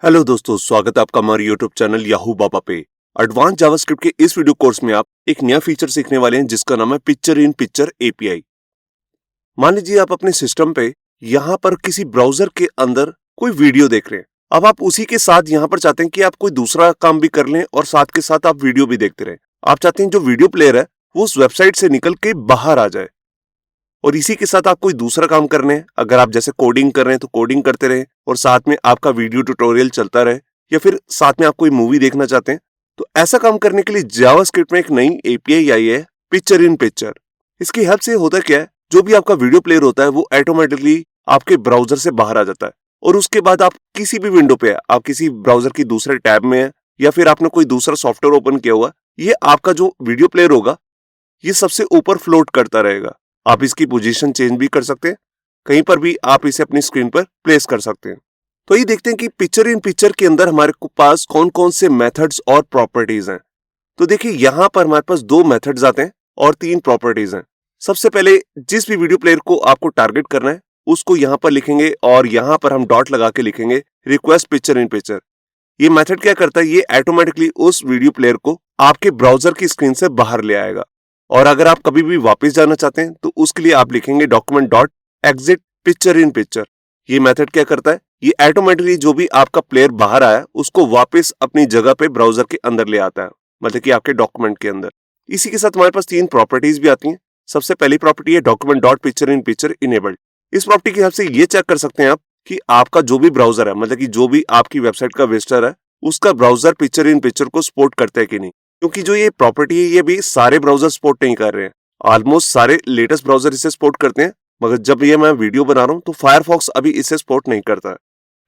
Hello दोस्तों, स्वागत है आपका हमारे यूट्यूब चैनल याहू बाबा पे। एडवांस जावास्क्रिप्ट के इस वीडियो कोर्स में आप एक नया फीचर सीखने वाले हैं जिसका नाम है पिक्चर इन पिक्चर एपीआई। मान लीजिए आप अपने सिस्टम पे यहाँ पर किसी ब्राउजर के अंदर कोई वीडियो देख रहे हैं। अब आप उसी के साथ यहाँ पर चाहते हैं कि आप कोई दूसरा काम भी कर लें और साथ के साथ आप वीडियो भी देखते रहें। आप चाहते हैं जो वीडियो प्लेयर है वो उस वेबसाइट से निकल के बाहर आ जाए और इसी के साथ आप कोई दूसरा काम करने हैं। अगर आप जैसे कोडिंग कर रहे हैं तो कोडिंग करते रहे और साथ में आपका वीडियो ट्यूटोरियल चलता रहे, या फिर साथ में आप कोई मूवी देखना चाहते हैं तो ऐसा काम करने के लिए जावास्क्रिप्ट में एक नई एपीआई आई है, पिक्चर इन पिक्चर। इसकी हेल्प से होता क्या है, जो भी आपका वीडियो प्लेयर होता है वो ऑटोमेटिकली आपके ब्राउजर से बाहर आ जाता है और उसके बाद आप किसी भी विंडो पे है, आप किसी ब्राउजर की दूसरे टैब में है या फिर आपने कोई दूसरा सॉफ्टवेयर ओपन किया हुआ, ये आपका जो वीडियो प्लेयर होगा ये सबसे ऊपर फ्लोट करता रहेगा। आप इसकी पोजीशन चेंज भी कर सकते हैं, कहीं पर भी आप इसे अपनी स्क्रीन पर प्लेस कर सकते हैं। तो ये देखते हैं कि पिक्चर इन पिक्चर के अंदर हमारे पास कौन कौन से मेथड्स और प्रॉपर्टीज हैं। तो देखिए यहाँ पर हमारे पास 2 मेथड्स आते हैं और 3 प्रॉपर्टीज हैं। सबसे पहले जिस भी वीडियो प्लेयर को आपको टारगेट करना है उसको यहाँ पर लिखेंगे और यहाँ पर हम डॉट लगा के लिखेंगे रिक्वेस्ट पिक्चर इन पिक्चर। ये मेथड क्या करता है, ये ऑटोमेटिकली उस वीडियो प्लेयर को आपके ब्राउजर की स्क्रीन से बाहर ले आएगा। और अगर आप कभी भी वापस जाना चाहते हैं तो उसके लिए आप लिखेंगे document dot exit picture in picture. ये मेथड क्या करता है, ये ऑटोमेटिकली जो भी आपका प्लेयर बाहर आया उसको वापस अपनी जगह पे ब्राउजर के अंदर ले आता है, मतलब कि आपके डॉक्यूमेंट के अंदर। इसी के साथ हमारे पास 3 प्रॉपर्टीज भी आती हैं। सबसे पहली प्रॉपर्टी है document dot picture in picture enabled. इस प्रॉपर्टी की हेल्प से ये चेक कर सकते हैं आप कि आपका जो भी ब्राउजर है, मतलब कि जो भी आपकी वेबसाइट का विजिटर है उसका ब्राउजर पिक्चर इन पिक्चर को सपोर्ट करता है कि नहीं। क्योंकि जो ये प्रॉपर्टी है ये भी सारे ब्राउजर सपोर्ट नहीं कर रहे हैं। ऑलमोस्ट सारे लेटेस्ट ब्राउजर इसे सपोर्ट करते हैं, मगर जब ये मैं वीडियो बना रहा हूं तो फायरफॉक्स अभी इसे सपोर्ट नहीं करता है।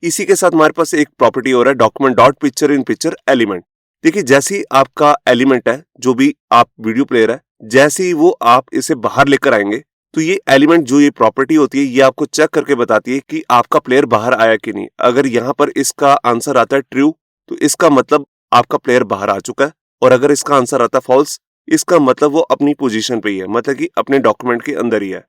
इसी के साथ हमारे पास एक प्रॉपर्टी हो रहा है document dot picture in picture element. देखिए जैसे ही आपका एलिमेंट है, जो भी आप वीडियो प्लेयर है, जैसे ही वो आप इसे बाहर लेकर आएंगे तो ये एलिमेंट जो ये प्रॉपर्टी होती है ये आपको चेक करके बताती है कि आपका प्लेयर बाहर आया कि नहीं। अगर यहाँ पर इसका आंसर आता है ट्रू तो इसका मतलब आपका प्लेयर बाहर आ चुका है, और अगर इसका आंसर आता फॉल्स इसका मतलब वो अपनी पोजीशन पे ही है, मतलब कि अपने डॉक्यूमेंट के अंदर ही है।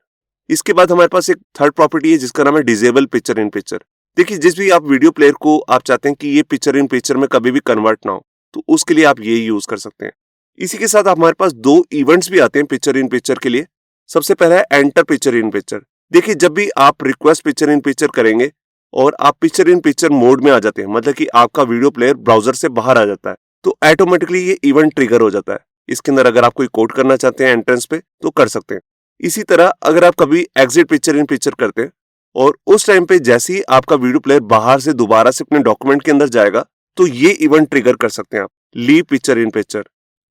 इसके बाद हमारे पास एक थर्ड प्रॉपर्टी है जिसका नाम है डिसेबल पिक्चर इन पिक्चर। देखिए जिस भी आप वीडियो प्लेयर को आप चाहते हैं कि ये पिक्चर इन पिक्चर में कभी भी कन्वर्ट ना हो तो उसके लिए आप ये यूज कर सकते हैं। इसी के साथ हमारे पास 2 इवेंट्स भी आते हैं पिक्चर इन पिक्चर के लिए। सबसे पहला है एंटर पिक्चर इन पिक्चर। देखिए जब भी आप रिक्वेस्ट पिक्चर इन पिक्चर करेंगे और आप पिक्चर इन पिक्चर मोड में आ जाते हैं, मतलब कि आपका वीडियो प्लेयर ब्राउजर से बाहर आ जाता है, तो ऑटोमेटिकली ये इवेंट ट्रिगर हो जाता है। इसके अंदर अगर आप कोई कोड करना चाहते हैं एंट्रेंस पे तो कर सकते हैं। इसी तरह अगर आप कभी एग्जिट पिक्चर इन पिक्चर करते हैं और उस टाइम पे जैसे ही आपका वीडियो प्लेयर बाहर से दोबारा से अपने डॉक्यूमेंट के अंदर जाएगा तो ये इवेंट ट्रिगर कर सकते हैं आप, लीव पिक्चर इन पिक्चर।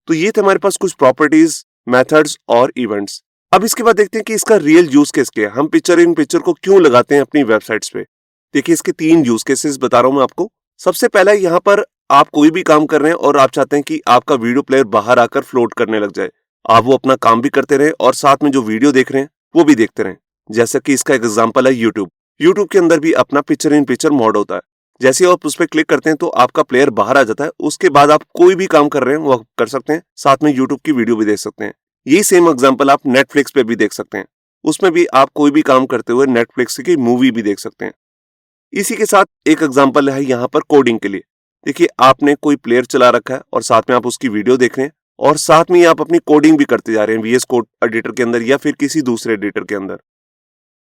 तो ये थे हमारे पास कुछ प्रॉपर्टीज, मेथड्स और इवेंट्स। अब इसके बाद देखते हैं कि इसका रियल यूज केस क्या है, हम पिक्चर इन पिक्चर को क्यों लगाते हैं अपनी वेबसाइट्स पे। देखिए इसके 3 यूज केसेस बता रहा हूं मैं आपको। सबसे पहला यहाँ पर आप कोई भी काम कर रहे हैं और आप चाहते हैं कि आपका वीडियो प्लेयर बाहर आकर फ्लोट करने लग जाए, आप वो अपना काम भी करते रहे और साथ में जो वीडियो देख रहे हैं वो भी देखते रहें। जैसे कि इसका एग्जांपल है यूट्यूब के अंदर भी अपना पिक्चर इन पिक्चर मोड होता है। जैसे आप उस पर क्लिक करते हैं तो आपका प्लेयर बाहर आ जाता है, उसके बाद आप कोई भी काम कर रहे हैं वो कर सकते हैं, साथ में यूट्यूब की वीडियो भी देख सकते हैं। यही सेम एग्जाम्पल आप नेटफ्लिक्स पे भी देख सकते हैं, उसमें भी आप कोई भी काम करते हुए नेटफ्लिक्स की मूवी भी देख सकते हैं। इसी के साथ एक एग्जांपल है यहाँ पर कोडिंग के लिए। देखिए आपने कोई प्लेयर चला रखा है और साथ में आप उसकी वीडियो देख रहे हैं और साथ में आप अपनी कोडिंग भी करते जा रहे हैं वीएस कोड एडिटर के अंदर या फिर किसी दूसरे एडिटर के अंदर।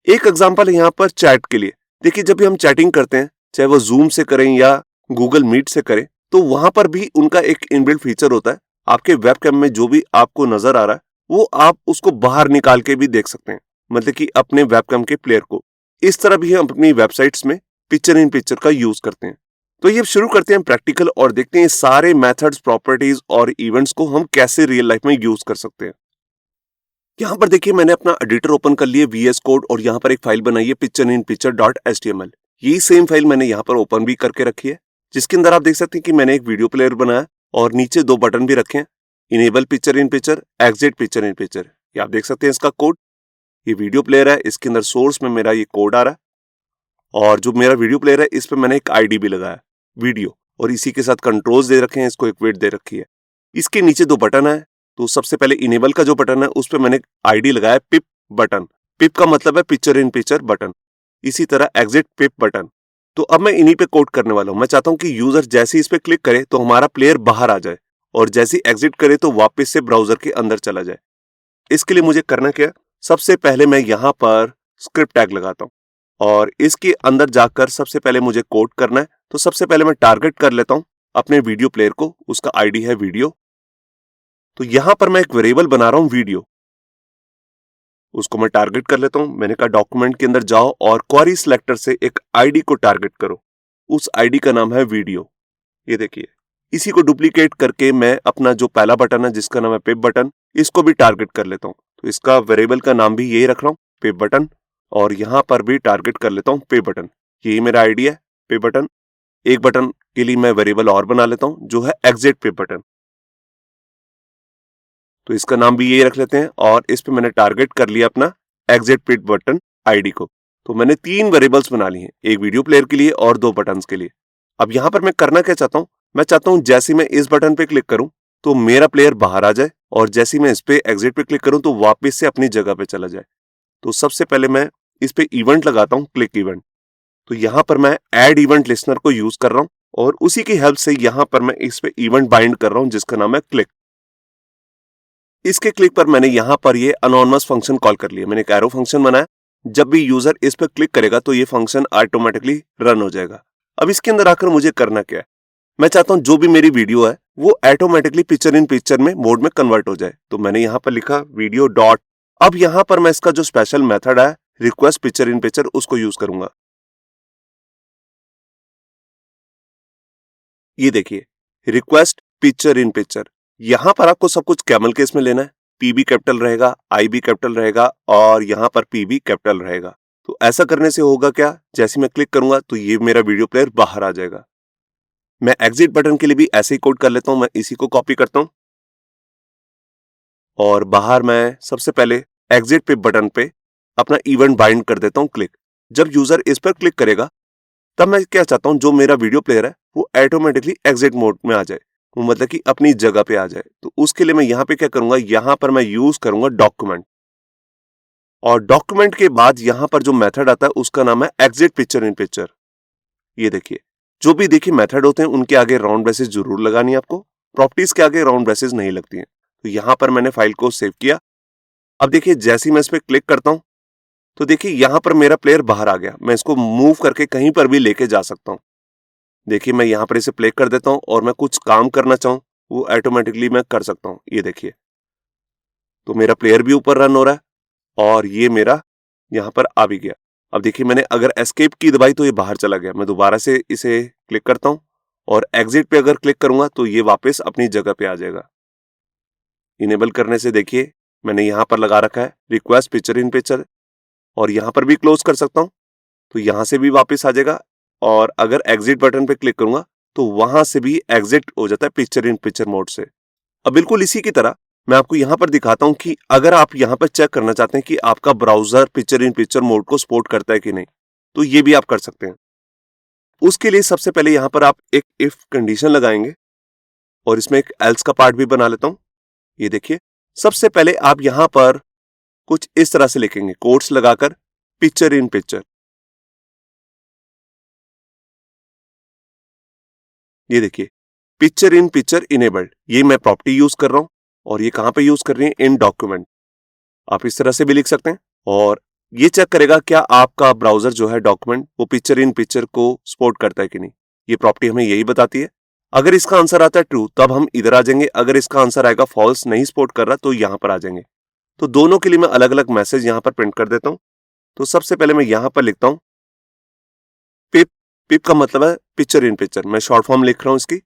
एक एग्जांपल है यहाँ पर चैट के लिए। देखिए जब भी हम चैटिंग करते हैं, चाहे वो जूम से करें या गूगल मीट से करें, तो वहां पर भी उनका एक इनबिल्ट फीचर होता है, आपके वेबकैम में जो भी आपको नजर आ रहा है वो आप उसको बाहर निकाल के भी देख सकते हैं, मतलब कि अपने वेबकैम के प्लेयर को। इस तरह भी हम अपनी वेबसाइट्स में पिक्चर इन पिक्चर का यूज करते हैं। तो ये शुरू करते हैं प्रैक्टिकल और देखते हैं सारे मेथड्स, प्रॉपर्टीज और इवेंट्स को हम कैसे रियल लाइफ में यूज कर सकते हैं। यहाँ पर देखिए मैंने अपना एडिटर ओपन कर लिया वीएस कोड और यहाँ पर एक फाइल बनाई है picture in picture dot HTML. यही सेम फाइल मैंने यहाँ पर ओपन भी करके रखी है, जिसके अंदर आप देख सकते हैं कि मैंने एक वीडियो प्लेयर बनाया और नीचे 2 बटन भी रखे हैं, enable picture in picture, exit picture in picture. ये आप देख सकते हैं इसका कोड। ये वीडियो प्लेयर है, इसके अंदर सोर्स में मेरा ये कोड आ रहा है और जो मेरा वीडियो प्लेयर है इस पे मैंने एक आईडी भी लगाया वीडियो, और इसी के साथ कंट्रोल्स दे रखे हैं, इसको एक वेट दे रखी है। इसके नीचे 2 बटन है, तो सबसे पहले इनेबल का जो बटन है उस पे मैंने आईडी लगाया पिप बटन। पिप का मतलब है पिक्चर इन पिक्चर बटन। इसी तरह एग्जिट पिप बटन, तो अब मैं इन्हीं पे कोड करने वाला हूं। मैं चाहता हूं कि यूजर जैसे ही इस पे क्लिक करे तो हमारा प्लेयर बाहर आ जाए और जैसे ही एग्जिट करे तो वापस से ब्राउजर के अंदर चला जाए। इसके लिए मुझे करना क्या है, सबसे पहले मैं यहाँ पर स्क्रिप्ट टैग लगाता हूं और इसके अंदर जाकर सबसे पहले मुझे कोड करना है। तो सबसे पहले मैं टारगेट कर लेता हूं अपने वीडियो प्लेयर को, उसका आईडी है वीडियो। तो यहां पर मैं एक वेरिएबल बना रहा हूं वीडियो, उसको मैं टारगेट कर लेता हूं। मैंने कहा डॉक्यूमेंट के अंदर जाओ और क्वेरी सिलेक्टर से एक आईडी को टारगेट करो, उस आईडी का नाम है वीडियो। ये देखिए, इसी को डुप्लीकेट करके मैं अपना जो पहला बटन है जिसका नाम है पिप बटन, इसको भी टारगेट कर लेता हूं। तो इसका वेरिएबल का नाम भी यही रख रहा हूं, पिप बटन, और यहां पर भी टारगेट कर लेता हूं पिप बटन। यही मेरा आईडी है, पिप बटन। एक बटन के लिए मैं वेरिएबल और बना लेता हूं जो है एग्जिट पिप बटन, तो इसका नाम भी यही रख लेते हैं और इस पे मैंने टारगेट कर लिया अपना एग्जिट पिप बटन आईडी को। तो मैंने 3 वेरिएबल्स बना लिए हैं, एक वीडियो प्लेयर के लिए और 2 बटन्स के लिए। अब यहां पर मैं करना क्या चाहता हूं, मैं चाहता हूं जैसे मैं इस बटन पे क्लिक करूं तो मेरा प्लेयर बाहर आ जाए और जैसे मैं इस पे एग्जिट पे क्लिक करूं तो वापस से अपनी जगह पे चला जाए। तो सबसे पहले मैं इस पे इवेंट लगाता हूं, क्लिक इवेंट। तो यहां पर मैं ऐड इवेंट लिस्नर को यूज कर रहा हूं और उसी की हेल्प से यहां पर मैं इस पे इवेंट बाइंड कर रहा हूं जिसका नाम है क्लिक। इसके क्लिक पर मैंने यहां पर ये अनोनिमस फंक्शन कॉल कर लिया। मैंने एक एरो फंक्शन बनाया, जब भी यूजर इस पर क्लिक करेगा तो ये फंक्शन ऑटोमेटिकली रन हो जाएगा। अब इसके अंदर आकर मुझे करना क्या है, मैं चाहता हूं जो भी मेरी वीडियो है वो ऑटोमेटिकली पिक्चर इन पिक्चर में मोड में कन्वर्ट हो जाए। तो मैंने यहां पर लिखा वीडियो डॉट, अब यहां पर मैं इसका जो स्पेशल मेथड है रिक्वेस्ट पिक्चर इन पिक्चर उसको यूज करूंगा। ये देखिए, रिक्वेस्ट पिक्चर इन पिक्चर, यहां पर आपको सब कुछ कैमल केस में लेना है। पी भी कैपिटल रहेगा, आई भी कैपिटल रहेगा और यहां पर पी भी कैपिटल रहेगा। तो ऐसा करने से होगा क्या, जैसे मैं क्लिक करूंगा तो ये मेरा वीडियो प्लेयर बाहर आ जाएगा। मैं एग्जिट बटन के लिए भी ऐसे ही कोड कर लेता हूं, मैं इसी को कॉपी करता हूं और बाहर मैं सबसे पहले एग्जिट पे बटन पे अपना इवेंट बाइंड कर देता हूं क्लिक। जब यूजर इस पर क्लिक करेगा तब मैं क्या चाहता हूं, जो मेरा वीडियो प्लेयर है वो ऑटोमेटिकली एग्जिट मोड में आ जाए, वो मतलब कि अपनी जगह पे आ जाए। तो उसके लिए मैं यहां पे क्या करूंगा, यहां पर मैं यूज करूंगा डॉक्यूमेंट, और डॉक्यूमेंट के बाद यहां पर जो मेथड आता है उसका नाम है एग्जिट पिक्चर इन पिक्चर। ये देखिए, जो भी देखिए मेथड होते हैं उनके आगे राउंड ब्रेसेस जरूर लगानी है आपको, प्रॉपर्टीज के आगे राउंड ब्रेसेस नहीं लगती हैं। तो यहां पर मैंने फाइल को सेव किया। अब देखिए, जैसे ही मैं इस पर क्लिक करता हूं तो देखिए यहां पर मेरा प्लेयर बाहर आ गया। मैं इसको मूव करके कहीं पर भी लेके जा सकता हूं। देखिए, मैं यहां पर इसे प्ले कर देता हूं और मैं कुछ काम करना चाहूं वो ऑटोमेटिकली मैं कर सकता हूं। ये देखिए, तो मेरा प्लेयर भी ऊपर रन हो रहा है और ये मेरा यहां पर आ भी गया। अब देखिए, मैंने अगर एस्केप की दबाई तो ये बाहर चला गया। मैं दोबारा से इसे क्लिक करता हूं और एग्जिट पे अगर क्लिक करूंगा तो ये वापस अपनी जगह पे आ जाएगा। इनेबल करने से देखिए मैंने यहां पर लगा रखा है रिक्वेस्ट पिक्चर इन पिक्चर, और यहां पर भी क्लोज कर सकता हूं तो यहां से भी वापस आ जाएगा। और अगर एग्जिट बटन पे क्लिक करूंगा तो वहां से भी एग्जिट हो जाता है पिक्चर इन पिक्चर मोड से। अब बिल्कुल इसी की तरह मैं आपको यहां पर दिखाता हूं कि अगर आप यहां पर चेक करना चाहते हैं कि आपका browser picture in picture mode को सपोर्ट करता है कि नहीं, तो ये भी आप कर सकते हैं। उसके लिए सबसे पहले यहां पर आप एक इफ कंडीशन लगाएंगे और इसमें एक एल्स का पार्ट भी बना लेता हूं। ये देखिए, सबसे पहले आप यहां पर कुछ इस तरह से लिखेंगे, कोट्स लगाकर पिक्चर इन पिक्चर। ये देखिए, पिक्चर इन पिक्चर इनेबल्ड, ये मैं प्रॉपर्टी यूज कर रहा हूं और ये कहां पे यूज कर रही है, इन डॉक्यूमेंट। आप इस तरह से भी लिख सकते हैं और ये चेक करेगा क्या आपका ब्राउजर जो है डॉक्यूमेंट वो पिक्चर इन पिक्चर को सपोर्ट करता है कि नहीं। ये प्रॉपर्टी हमें यही बताती है। अगर इसका आंसर आता है ट्रू तब हम इधर आ जाएंगे, अगर इसका आंसर आएगा फॉल्स नहीं सपोर्ट कर रहा तो यहां पर आ जाएंगे। तो दोनों के लिए मैं अलग अलग मैसेज यहां पर प्रिंट कर देता हूं। तो सबसे पहले मैं यहां पर लिखता हूं पिप। पिप का मतलब है पिक्चर इन पिक्चर, मैं शॉर्ट फॉर्म लिख रहा हूं इसकी,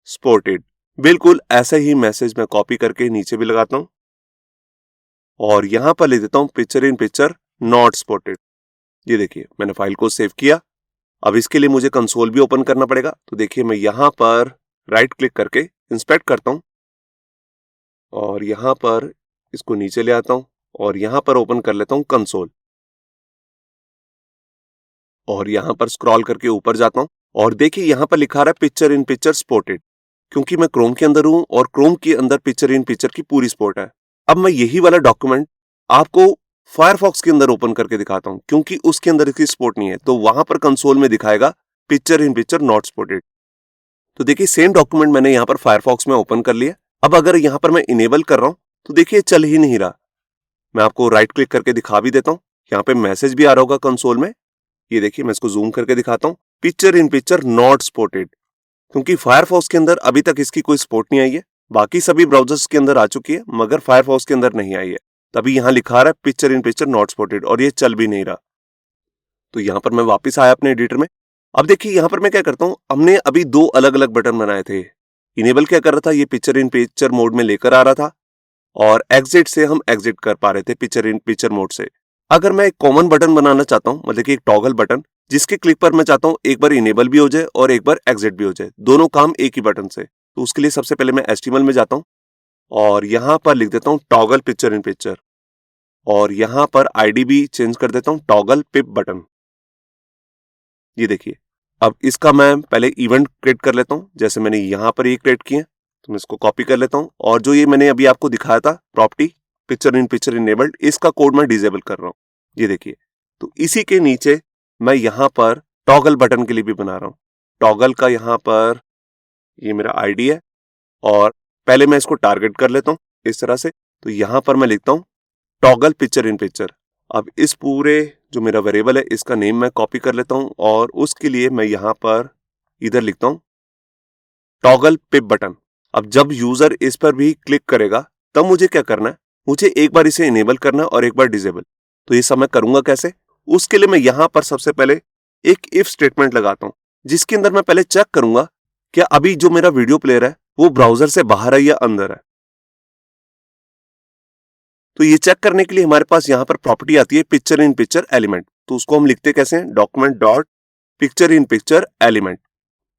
सपोर्टेड। बिल्कुल ऐसा ही मैसेज मैं कॉपी करके नीचे भी लगाता हूं और यहां पर लिख देता हूं picture in picture not supported. ये देखिए, मैंने फाइल को सेव किया। अब इसके लिए मुझे कंसोल भी ओपन करना पड़ेगा। तो देखिए, मैं यहां पर राइट क्लिक करके इंस्पेक्ट करता हूं और यहां पर इसको नीचे ले आता हूं और यहां पर ओपन कर लेता हूं कंसोल और यहां पर स्क्रॉल करके ऊपर जाता हूं और देखिए यहां पर लिखा रहा है पिक्चर इन पिक्चर सपोर्टेड, क्योंकि मैं क्रोम के अंदर हूं और क्रोम के अंदर पिक्चर इन पिक्चर की पूरी सपोर्ट है। अब मैं यही वाला डॉक्यूमेंट आपको फायरफॉक्स के अंदर ओपन करके दिखाता हूं, क्योंकि उसके अंदर इसकी सपोर्ट नहीं है, तो वहां पर कंसोल में दिखाएगा picture in picture not supported. तो देखिए सेम डॉक्यूमेंट मैंने यहाँ पर फायरफॉक्स में ओपन कर लिया। अब अगर यहाँ पर मैं इनेबल कर रहा हूं तो देखिए चल ही नहीं रहा। मैं आपको राइट क्लिक करके दिखा भी देता हूं, यहाँ पे मैसेज भी आ रहा होगा कंसोल में। ये देखिए मैं इसको जूम करके दिखाता हूँ, picture in picture not supported, क्योंकि फायरफॉक्स के अंदर अभी तक इसकी कोई सपोर्ट नहीं आई है। बाकी सभी ब्राउजर्स के अंदर आ चुकी है, मगर फायरफॉक्स के अंदर नहीं आई है। तभी यहाँ लिखा रहा है picture in picture not supported और ये चल भी नहीं रहा। तो यहाँ पर मैं वापस आया अपने एडिटर में। अब देखिए यहाँ पर मैं क्या करता हूँ, हमने अभी दो अलग अलग बटन बनाए थे। इनेबल क्या कर रहा था, ये पिक्चर इन पिक्चर मोड में लेकर आ रहा था, और एग्जिट से हम एग्जिट कर पा रहे थे पिक्चर इन पिक्चर मोड से। अगर मैं एक कॉमन बटन बनाना चाहता हूँ, मतलब कि एक टॉगल बटन, जिसके क्लिक पर मैं चाहता हूँ एक बार इनेबल भी हो जाए और एक बार एग्जिट भी हो जाए, दोनों काम एक ही बटन से, तो उसके लिए सबसे पहले मैं HTML में जाता हूँ और यहाँ पर लिख देता हूँ टॉगल पिक्चर इन पिक्चर, और यहाँ पर ID भी चेंज कर देता हूँ टॉगल पिप बटन। ये देखिए अब इसका मैं पहले इवेंट क्रिएट कर लेता हूँ, जैसे मैंने यहाँ पर ये क्रिएट किए, तो मैं इसको कॉपी कर लेता हूँ, और जो ये मैंने अभी आपको दिखाया था property picture in picture enabled, इसका कोड मैं डिसेबल कर रहा हूँ। ये देखिए, तो इसी के नीचे मैं यहाँ पर टॉगल बटन के लिए भी बना रहा हूँ। टॉगल का यहाँ पर ये मेरा ID है, और पहले मैं इसको टारगेट कर लेता हूँ इस तरह से। तो यहाँ पर मैं लिखता हूँ टॉगल पिक्चर इन पिक्चर। अब इस पूरे जो मेरा वेरिएबल है इसका नेम मैं कॉपी कर लेता हूँ, और उसके लिए मैं यहाँ पर इधर लिखता हूँ टॉगल पिप बटन। अब जब यूजर इस पर भी क्लिक करेगा तब मुझे क्या करना है, मुझे एक बार इसे इनेबल करना और एक बार डिसेबल। तो ये सब मैं करूंगा कैसे, उसके लिए मैं यहाँ पर सबसे पहले एक इफ स्टेटमेंट लगाता हूँ, जिसके अंदर मैं पहले चेक करूंगा क्या अभी जो मेरा वीडियो प्लेयर है वो ब्राउजर से बाहर है या अंदर है। तो ये चेक करने के लिए हमारे पास यहाँ पर प्रॉपर्टी आती है पिक्चर इन पिक्चर एलिमेंट। तो उसको हम लिखते कैसे हैं, document dot picture in picture element.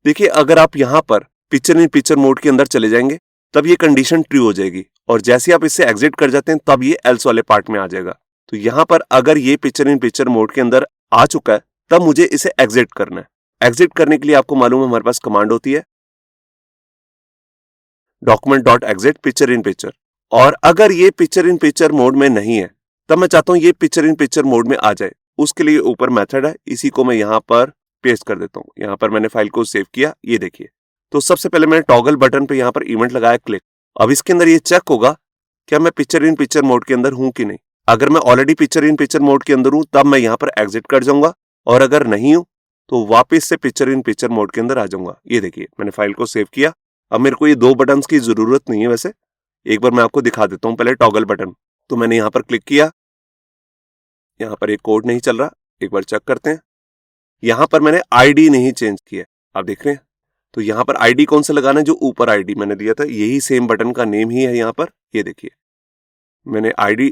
देखिए अगर आप यहाँ पर पिक्चर इन पिक्चर मोड के अंदर चले जाएंगे तब ये कंडीशन ट्रू हो जाएगी, और जैसे आप इससे एग्जिट कर जाते हैं तब ये एल्स वाले पार्ट में आ जाएगा। तो यहाँ पर अगर ये पिक्चर इन पिक्चर मोड के अंदर आ चुका है तब मुझे इसे एग्जिट करना है। एग्जिट करने के लिए आपको मालूम है हमारे पास कमांड होती है document dot exit picture in picture. और अगर ये पिक्चर इन पिक्चर मोड में नहीं है तब मैं चाहता हूं ये पिक्चर इन पिक्चर मोड में आ जाए, उसके लिए ऊपर मेथड है, इसी को मैं यहाँ पर पेस्ट कर देता हूँ। यहाँ पर मैंने फाइल को सेव किया, ये देखिए। तो सबसे पहले मैंने टॉगल बटन पे यहाँ पर इवेंट लगाया क्लिक। अब इसके अंदर ये चेक होगा क्या मैं पिक्चर इन पिक्चर मोड के अंदर हूं कि नहीं। अगर मैं already picture in picture mode के अंदर हूं तब मैं यहाँ पर एग्जिट कर जाऊंगा, और अगर नहीं हूं तो वापस से पिक्चर इन पिक्चर मोड के अंदर आ जाऊंगा। ये देखिए मैंने फाइल को सेव किया। अब मेरे को ये दो बटन की जरूरत नहीं है, वैसे एक बार मैं आपको दिखा देता हूं पहले टॉगल बटन। तो मैंने यहाँ पर क्लिक किया, यहाँ पर एक कोड नहीं चल रहा, एक बार चेक करते हैं। यहाँ पर मैंने ID नहीं चेंज किया, आप देख रहे हैं। तो यहाँ पर ID कौन सा लगाना है, जो ऊपर ID मैंने दिया था यही सेम बटन का नेम ही है यहाँ पर। ये देखिए मैंने ID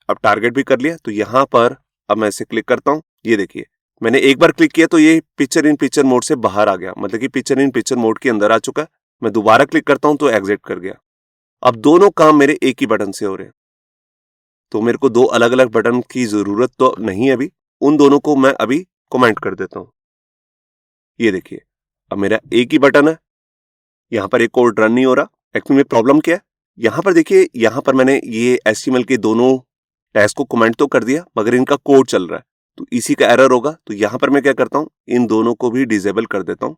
अब टारगेट भी कर लिया। तो यहाँ पर अब मैं इसे क्लिक करता हूँ, ये देखिए मैंने एक बार क्लिक किया तो ये पिक्चर इन पिक्चर मोड से बाहर आ गया, मतलब कि पिक्चर इन पिक्चर मोड के अंदर आ चुका है। मैं दोबारा क्लिक करता हूं तो एग्जिट कर गया। अब दोनों काम मेरे एक ही बटन से हो रहे हैं, तो मेरे को दो अलग अलग बटन की जरूरत तो नहीं है अभी। उन दोनों को मैं अभी कमेंट कर देता हूं। ये देखिए अब मेरा एक ही बटन है, यहाँ पर एक कोड रन नहीं हो रहा। एक्चुअली में प्रॉब्लम क्या है, यहाँ पर देखिए, यहाँ पर मैंने ये HTML के दोनों टैग्स को कमेंट तो कर दिया मगर इनका कोड चल रहा है, तो इसी का एरर होगा। तो यहाँ पर मैं क्या करता हूँ, इन दोनों को भी डिसेबल कर देता हूँ,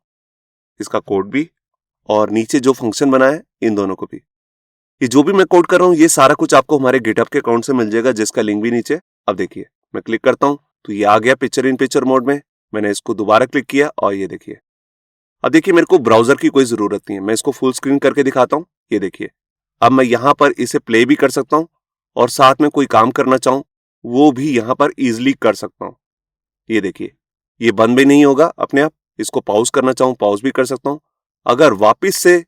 इसका कोड भी, और नीचे जो फंक्शन बना है इन दोनों को भी। ये जो भी मैं कोड कर रहा हूँ ये सारा कुछ आपको हमारे गिटहब के अकाउंट से मिल जाएगा, जिसका लिंक भी नीचे। अब देखिए मैं क्लिक करता हूँ तो ये आ गया पिक्चर इन पिक्चर मोड में। मैंने इसको दोबारा क्लिक किया और ये देखिए, अब देखिए मेरे को ब्राउजर की कोई जरूरत नहीं है। मैं इसको फुल स्क्रीन करके दिखाता हूँ। ये देखिए अब मैं यहाँ पर इसे प्ले भी कर सकता हूँ, और साथ में कोई काम करना चाहूँ वो भी यहाँ पर इजिली कर सकता हूँ। ये देखिए ये बंद भी नहीं होगा अपने आप। इसको पॉज करना चाहूँ पॉज भी कर सकता हूँ। अगर वापस से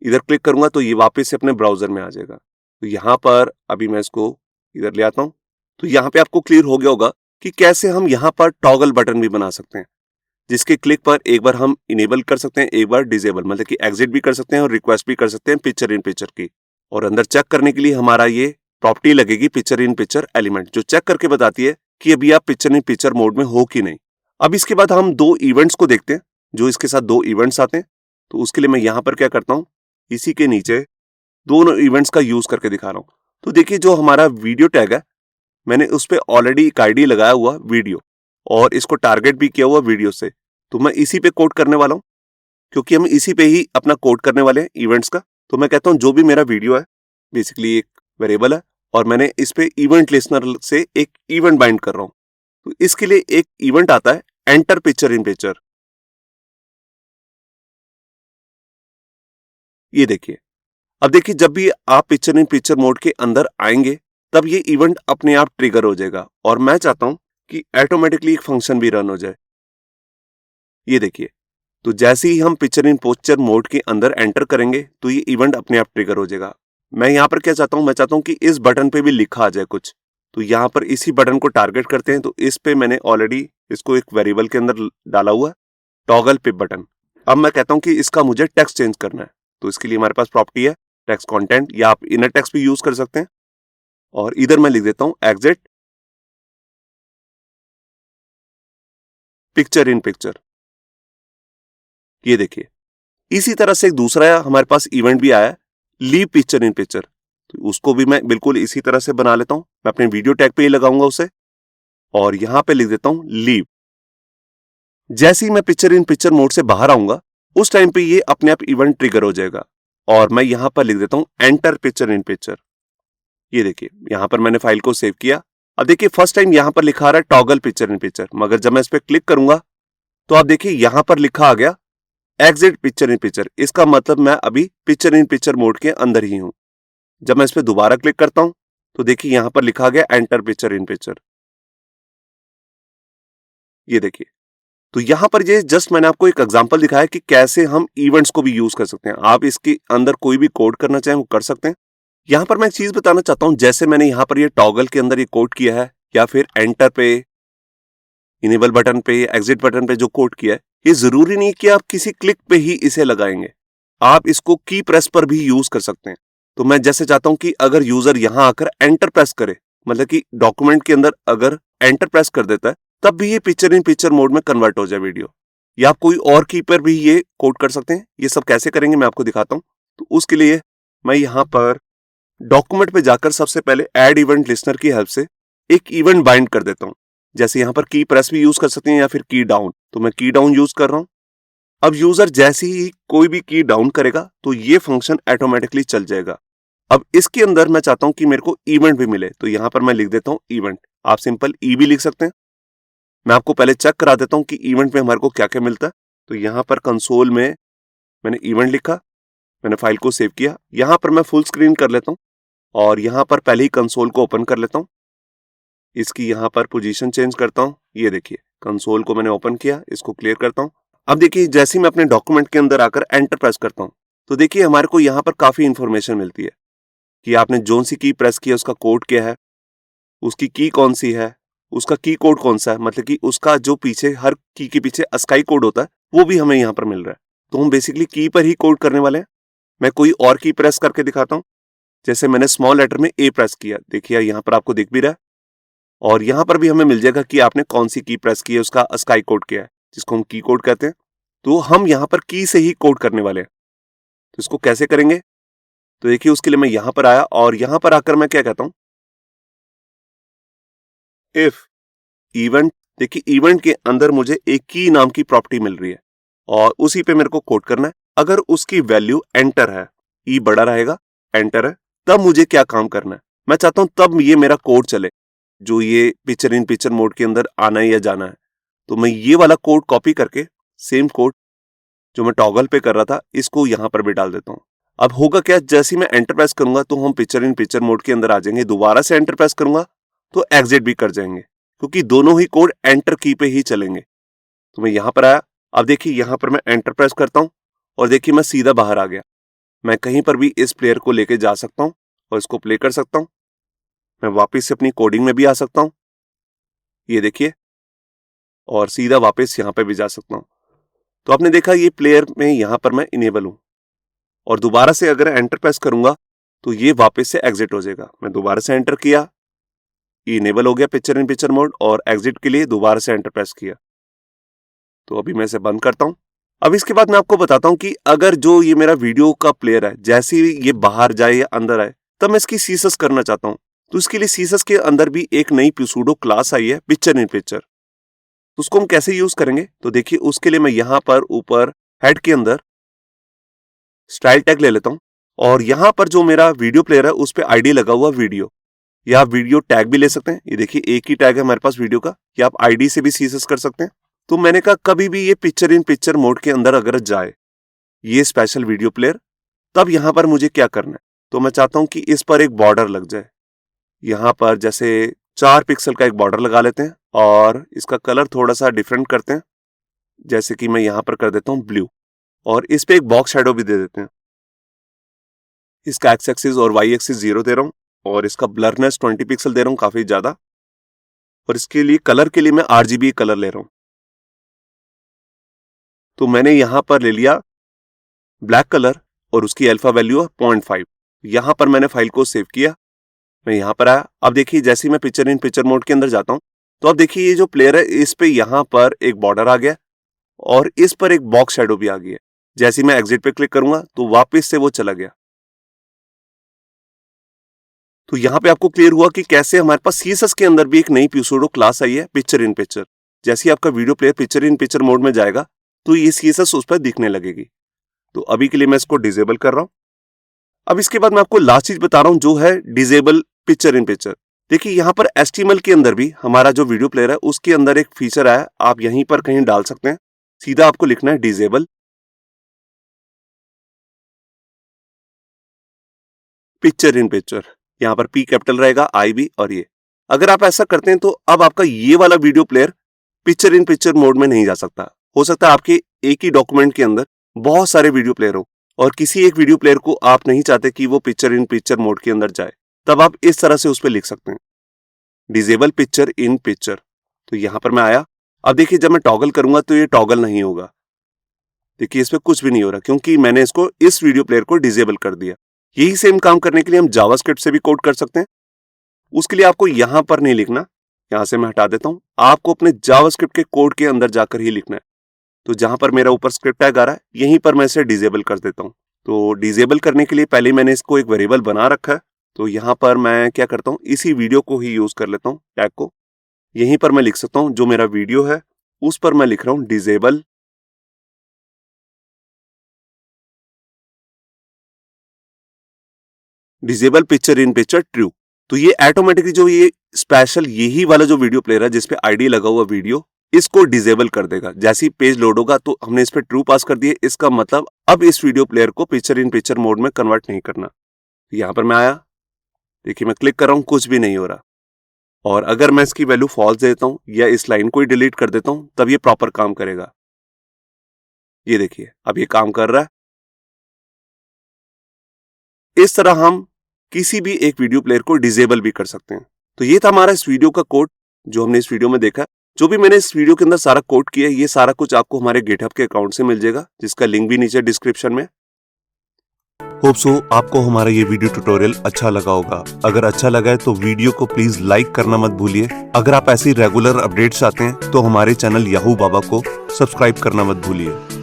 इधर क्लिक करूंगा तो ये वापस से अपने ब्राउजर में आ जाएगा। तो यहाँ पर अभी मैं इसको इधर ले आता हूँ। तो यहाँ पे आपको क्लियर हो गया होगा कि कैसे हम यहाँ पर टॉगल बटन भी बना सकते हैं, जिसके क्लिक पर एक बार हम इनेबल कर सकते हैं, एक बार डिसेबल, मतलब कि एग्जिट भी कर सकते हैं और रिक्वेस्ट भी कर सकते हैं पिक्चर इन पिक्चर की। और अंदर चेक करने के लिए हमारा ये प्रॉपर्टी लगेगी पिक्चर इन पिक्चर एलिमेंट, जो चेक करके बताती है कि अभी आप पिक्चर इन पिक्चर मोड में हो कि नहीं। अब इसके बाद हम दो इवेंट्स को देखते हैं, जो इसके साथ दो इवेंट्स आते हैं। तो उसके लिए मैं यहाँ पर क्या करता हूँ, इसी के नीचे दोनों इवेंट्स का यूज करके दिखा रहा हूँ। तो देखिए जो हमारा वीडियो टैग है मैंने उस पे ऑलरेडी एक आईडी लगाया हुआ वीडियो और इसको टारगेट भी किया हुआ वीडियो से, तो मैं इसी पे कोड करने वाला हूँ क्योंकि हम इसी पे ही अपना कोड करने वाले हैं इवेंट्स का। तो मैं कहता हूँ जो भी मेरा वीडियो है बेसिकली एक वेरिएबल है और मैंने इस पे इवेंट लिस्नर से एक इवेंट बाइंड कर रहा हूँ। तो इसके लिए एक इवेंट आता है एंटर पिक्चर इन पिक्चर। ये देखिए, अब देखिए जब भी आप पिक्चर इन पिक्चर मोड के अंदर आएंगे तब ये इवेंट अपने आप ट्रिगर हो जाएगा और मैं चाहता हूं कि ऑटोमेटिकली एक फंक्शन भी रन हो जाए। ये देखिए, तो जैसे ही हम पिक्चर इन पिक्चर मोड के अंदर एंटर करेंगे तो ये इवेंट अपने आप ट्रिगर हो जाएगा। मैं यहाँ पर क्या चाहता हूँ, मैं चाहता हूँ कि इस बटन पे भी लिखा आ जाए कुछ। तो यहाँ पर इसी बटन को टारगेट करते हैं। तो इस पे मैंने ऑलरेडी इसको एक वेरिएबल के अंदर डाला हुआ है, टॉगल पिप बटन। अब मैं कहता हूँ कि इसका मुझे टेक्स्ट चेंज करना है। तो इसके लिए हमारे पास प्रॉपर्टी है टेक्स्ट कंटेंट, या आप इनर टेक्स्ट भी यूज कर सकते हैं। और इधर मैं लिख देता हूं एग्जिट पिक्चर इन पिक्चर। ये देखिए, इसी तरह से एक दूसरा हमारे पास इवेंट भी आया है लीव पिक्चर इन पिक्चर। तो उसको भी मैं बिल्कुल इसी तरह से बना लेता हूं। मैं अपने वीडियो टैग पे ही लगाऊंगा उसे और यहां पे लिख देता हूं लीव। जैसे ही मैं पिक्चर इन पिक्चर मोड से बाहर आऊंगा उस टाइम पे ये अपने आप इवेंट ट्रिगर हो जाएगा और मैं यहां पर लिख देता हूं एंटर पिक्चर इन पिक्चर। ये देखिए, यहां पर मैंने फाइल को सेव किया। अब देखिए फर्स्ट टाइम यहां पर लिखा आ रहा है टॉगल पिक्चर इन पिक्चर, मगर जब मैं इस पर क्लिक करूंगा तो आप देखिए यहां पर लिखा आ गया एग्जिट पिक्चर इन पिक्चर। इसका मतलब मैं अभी पिक्चर इन पिक्चर मोड के अंदर ही हूं। जब मैं इस पर दोबारा क्लिक करता हूं तो देखिए यहां पर लिखा गया एंटर पिक्चर इन पिक्चर। ये देखिए, तो यहां पर ये जस्ट मैंने आपको एक एग्जांपल दिखाया कि कैसे हम इवेंट्स को भी यूज कर सकते हैं। आप इसके अंदर कोई भी कोड करना चाहें वो कर सकते हैं। यहां पर मैं एक चीज बताना चाहता हूं, जैसे मैंने यहां पर ये टॉगल के अंदर ये कोड किया है या फिर एंटर पे, इनेबल बटन पे, एग्जिट बटन पे जो कोड किया है, ये जरूरी नहीं कि आप किसी क्लिक पे ही इसे लगाएंगे। आप इसको की प्रेस पर भी यूज कर सकते हैं। तो मैं जैसे चाहता हूं कि अगर यूजर यहां आकर एंटर प्रेस करे, मतलब कि डॉक्यूमेंट के अंदर अगर एंटर प्रेस कर देता है तब भी ये पिक्चर इन पिक्चर मोड में कन्वर्ट हो जाए वीडियो, या आप कोई और की पर भी ये कोड कर सकते हैं। ये सब कैसे करेंगे मैं आपको दिखाता हूं। तो उसके लिए मैं यहां पर डॉक्यूमेंट पे जाकर सबसे पहले ऐड इवेंट लिस्नर की हेल्प से एक इवेंट बाइंड कर देता हूं। जैसे यहां पर की प्रेस भी यूज कर सकते हैं या फिर की डाउन, तो मैं की डाउन यूज कर रहा हूं। अब यूजर जैसे ही कोई भी की डाउन करेगा तो ये फंक्शन ऑटोमेटिकली चल जाएगा। अब इसके अंदर मैं चाहता हूं कि मेरे को इवेंट भी मिले, तो यहां पर मैं लिख देता हूं इवेंट। आप सिंपल ई भी लिख सकते हैं। मैं आपको पहले चेक करा देता हूं कि इवेंट में हमारे को क्या क्या मिलता है। तो यहां पर कंसोल में मैंने इवेंट लिखा, मैंने फाइल को सेव किया। यहां पर मैं फुल स्क्रीन कर लेता हूं और यहां पर पहले ही कंसोल को ओपन कर लेता हूं। इसकी यहां पर पोजीशन चेंज करता हूं। ये देखिए, कंसोल को मैंने ओपन किया, इसको क्लियर करता हूं। अब देखिए जैसे ही मैं अपने डॉक्यूमेंट के अंदर आकर एंटर प्रेस करता हूं तो देखिए हमारे को यहां पर काफी इंफॉर्मेशन मिलती है कि आपने जोन सी की प्रेस किया, उसका कोड क्या है, उसकी की कौन सी है, उसका की कोड कौन सा है, मतलब कि उसका जो पीछे हर की के पीछे अस्काई कोड होता है वो भी हमें यहाँ पर मिल रहा है। तो हम बेसिकली की पर ही कोड करने वाले हैं। मैं कोई और की प्रेस करके दिखाता हूँ। जैसे मैंने स्मॉल लेटर में ए प्रेस किया, देखिए यहाँ पर आपको दिख भी रहा है और यहाँ पर भी हमें मिल जाएगा कि आपने कौन सी की प्रेस की है, उसका अस्काई कोड क्या है, जिसको हम की कोड कहते हैं। तो हम यहाँ पर की से ही कोड करने वाले हैं। तो इसको कैसे करेंगे, तो देखिए उसके लिए मैं यहाँ पर आया और यहाँ पर आकर मैं क्या कहता हूँ, इफ इवेंट। देखिए इवेंट के अंदर मुझे एक की नाम की प्रॉपर्टी मिल रही है और उसी पे मेरे को कोड करना है। अगर उसकी वैल्यू एंटर है, ई बड़ा रहेगा, एंटर है, तब मुझे क्या काम करना है, मैं चाहता हूं तब ये मेरा कोड चले जो ये पिक्चर इन पिक्चर मोड के अंदर आना है या जाना है। तो मैं ये वाला कोड कॉपी करके सेम कोड जो मैं टॉगल पे कर रहा था इसको यहां पर भी डाल देता हूं। अब होगा क्या, जैसे मैं एंटर प्रेस करूंगा तो हम पिक्चर इन पिक्चर मोड के अंदर आ जाएंगे। दोबारा से एंटर प्रेस करूंगा तो एग्जिट भी कर जाएंगे, क्योंकि दोनों ही कोड एंटर की पे ही चलेंगे। तो मैं यहां पर आया, अब देखिए यहां पर मैं एंटर प्रेस करता हूं और देखिए मैं सीधा बाहर आ गया। मैं कहीं पर भी इस प्लेयर को लेके जा सकता हूं और इसको प्ले कर सकता हूं। मैं वापस से अपनी कोडिंग में भी आ सकता हूं, ये देखिए, और सीधा वापस यहां पे भी जा सकता हूं। तो आपने देखा ये प्लेयर में यहां पर मैं इनेबल हूं और दोबारा से अगर एंटर प्रेस करूंगा तो ये वापस से एग्जिट हो जाएगा। मैं दोबारा से एंटर किया, ये इनेबल हो गया पिक्चर इन पिक्चर मोड, और एग्जिट के लिए दोबारा से एंटर प्रेस किया। तो अभी मैं इसे बंद करता हूं। अब इसके बाद मैं आपको बताता हूं कि अगर जो ये मेरा वीडियो का प्लेयर है जैसे ही ये बाहर जाए या अंदर आए तब मैं इसकी सीसस करना चाहता हूं। तो इसके लिए सीसस के अंदर भी एक नई सूडो क्लास आई है पिक्चर इन पिक्चर। तो उसको हम कैसे यूज करेंगे, तो देखिए उसके लिए मैं यहां पर ऊपर हेड के अंदर स्टाइल टैग ले लेता हूं और यहां पर जो मेरा वीडियो प्लेयर है उस पर आईडी लगा हुआ वीडियो, या आप वीडियो टैग भी ले सकते हैं। ये देखिए एक ही टैग है हमारे पास वीडियो का, या आप आईडी से भी सीसस कर सकते हैं। तो मैंने कहा कभी भी ये पिक्चर इन पिक्चर मोड के अंदर अगर जाए ये स्पेशल वीडियो प्लेयर, तब यहां पर मुझे क्या करना है, तो मैं चाहता हूं कि इस पर एक बॉर्डर लग जाए। यहां पर जैसे 4 पिक्सल का एक बॉर्डर लगा लेते हैं और इसका कलर थोड़ा सा डिफरेंट करते हैं, जैसे कि मैं यहां पर कर देता हूं ब्लू, और इस पे एक बॉक्स शैडो भी दे देते हैं। इसका एक्स एक्सिस और वाई एक्सिस 0 दे रहा हूं और इसका ब्लरनेस 20 पिक्सल दे रहा हूं, काफी ज्यादा। और इसके लिए कलर के लिए मैं RGB कलर ले रहा हूं। तो मैंने यहां पर ले लिया ब्लैक कलर और उसकी अल्फा वैल्यू है 0.5। यहां पर मैंने फाइल को सेव किया, मैं यहां पर आया। अब देखिए जैसे ही मैं पिक्चर इन पिक्चर मोड के अंदर जाता हूं तो अब देखिए ये जो प्लेयर है इस पे यहां पर एक बॉर्डर आ गया और इस पर एक बॉक्स शैडो भी आ गया। जैसे ही मैं एग्जिट पे क्लिक करूंगा तो वापस से वो चला गया। तो यहां पे आपको क्लियर हुआ कि कैसे हमारे पास सीएसएस के अंदर भी एक नई सूडो क्लास आई है पिक्चर इन पिक्चर। जैसे ही आपका video player picture in picture mode में जाएगा तो ये सीएसएस उस पर दिखने लगेगी। तो अभी के लिए मैं इसको डिसेबल कर रहा हूं। अब इसके बाद मैं आपको लास्ट चीज बता रहा हूं जो है डिसेबल पिक्चर इन पिक्चर। देखिए यहां पर HTML के अंदर भी हमारा जो वीडियो प्लेयर है उसके अंदर एक फीचर आया, आप यहीं पर कहीं डाल सकते हैं। सीधा आपको लिखना है डिसेबल पिक्चर इन पिक्चर। यहां पर P कैपिटल रहेगा, I भी, और ये अगर आप ऐसा करते हैं तो अब आपका ये वाला video player picture in picture mode में नहीं जा सकता। हो सकता है आपके एक ही डॉक्यूमेंट के अंदर बहुत सारे वीडियो प्लेयर हो और किसी एक वीडियो प्लेयर को आप नहीं चाहते कि वो पिक्चर इन पिक्चर मोड के अंदर जाए, तब आप इस तरह से उस पर लिख सकते हैं डिसेबल पिक्चर इन पिक्चर। तो यहां पर मैं आया, अब देखिए जब मैं टॉगल करूंगा तो ये टॉगल नहीं होगा। देखिए इस पे कुछ भी नहीं हो रहा क्योंकि मैंने इसको इस वीडियो प्लेयर को डिसेबल कर दिया। यही सेम काम करने के लिए हम जावास्क्रिप्ट से भी कोड कर सकते हैं। उसके लिए आपको यहां पर नहीं लिखना, यहां से मैं हटा देता हूं, आपको अपने जावास्क्रिप्ट के कोड के अंदर जाकर ही लिखना है। तो जहां पर मेरा ऊपर स्क्रिप्ट टैग आ रहा है यहीं पर मैं इसे डिसेबल कर देता हूं। तो डिसेबल करने के लिए पहले मैंने इसको एक वेरिएबल बना रखा है, तो यहां पर मैं क्या करता हूं, इसी वीडियो को ही यूज कर लेता हूं टैग को। यहीं पर मैं लिख सकता हूं जो मेरा वीडियो है उस पर मैं लिख रहा हूं disable picture in picture true. तो ये ऑटोमेटिकली जो ये स्पेशल यही वाला जो वीडियो प्लेयर है जिसपे आईडी लगा हुआ वीडियो, इसको डिसेबल कर देगा। जैसे ही पेज लोड होगा तो हमने इस पे ट्रू पास कर दिए, इसका मतलब अब इस वीडियो प्लेयर को पिक्चर इन पिक्चर मोड में कन्वर्ट नहीं करना। यहां पर मैं आया, देखिए मैं क्लिक कर रहा हूं, कुछ भी नहीं हो रहा। और अगर मैं इसकी वैल्यू फॉल्स देता हूं या इस लाइन को ही डिलीट कर देता हूं तब ये प्रॉपर काम करेगा। ये देखिए अब ये काम कर रहा है। इस तरह हम किसी भी एक वीडियो प्लेयर को डिसेबल भी कर सकते हैं। तो ये था हमारा इस वीडियो का कोड जो हमने इस वीडियो में देखा। जो भी मैंने इस वीडियो के अंदर सारा कोड किया है ये सारा कुछ आपको हमारे गिटहब के अकाउंट से मिल जाएगा, जिसका लिंक भी नीचे डिस्क्रिप्शन में। होप सो आपको हमारा ये वीडियो ट्यूटोरियल अच्छा लगा होगा। अगर अच्छा लगा है तो वीडियो को प्लीज लाइक करना मत भूलिए। अगर आप ऐसी रेगुलर अपडेट्स चाहते हैं तो हमारे चैनल याहू बाबा को सब्सक्राइब करना मत भूलिए।